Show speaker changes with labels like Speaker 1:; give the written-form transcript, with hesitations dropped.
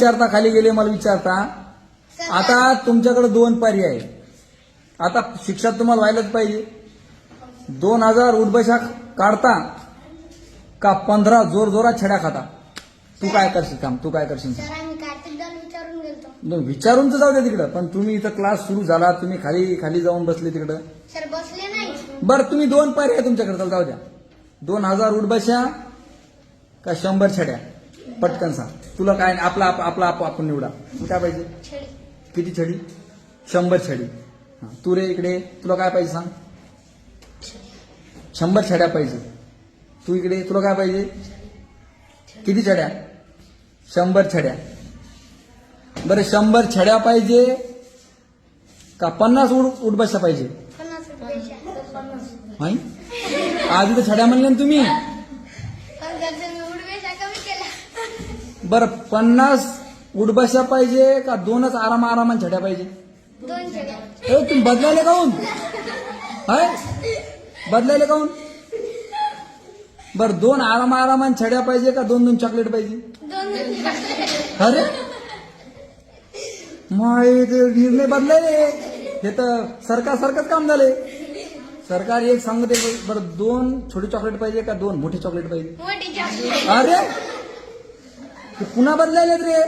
Speaker 1: विचारता खाली गेले मला विचारता. आता तुमच्याकडे दोन पर्याय आहे. आता शिक्षा तुम्हाला व्हायलाच पाहिजे. 2000 उठबशा काढता का 15 जोर जोरात छड्या खाता. तू काय करशील काम, तू काय करशील?
Speaker 2: सर आम्ही कार्तिक दाल विचारून गेलतो.
Speaker 1: विचारून तर जाऊ दे तिकडं, पण तुम्ही इथं क्लास सुरू झाला, तुम्ही खाली खाली जाऊन बसले तिकडं.
Speaker 2: सर बसले नाही.
Speaker 1: बरं तुम्ही दोन पर्याय तुमच्याकडे, चल जाऊ द्या. 2000 उठबशा का 100 छड्या, पटकन सांग. तुला काय आपला आपला आपण निवडा. तू काय पाहिजे?
Speaker 2: छडी.
Speaker 1: किती छडी? 100 छडी. तू रे इकडे, तुला काय पाहिजे सांग? 100 छड्या पाहिजे. तू इकडे, तुला काय पाहिजे? किती छड्या? 100 छड्या. बरं 100 छड्या पाहिजे का 50 उठबशा पाहिजे?
Speaker 2: 50 रुपये.
Speaker 1: नाही आधी तर छड्या म्हणले ना तुम्ही.
Speaker 2: पण जर तुम्ही उडवेशा कमी केला.
Speaker 1: बरं 50 उठबशा पाहिजे का 2च आरामान छड्या पाहिजे?
Speaker 2: 2 छड्या.
Speaker 1: तुम्ही बदलायले काहून? हाय बदलायले काहून? बरं 2 आरामान छड्या पाहिजे का 2 चॉकलेट पाहिजे?
Speaker 2: 2
Speaker 1: अरे माय निर्णय बदलायले. हे तर सरकारसारखंच काम झाले. सरकार एक सांगते. बरं 2 छोटे चॉकलेट पाहिजे का 2 मोठे चॉकलेट पाहिजे?
Speaker 2: मोठी चॉकलेट.
Speaker 1: अरे पुन्हा बदलायलेत रे.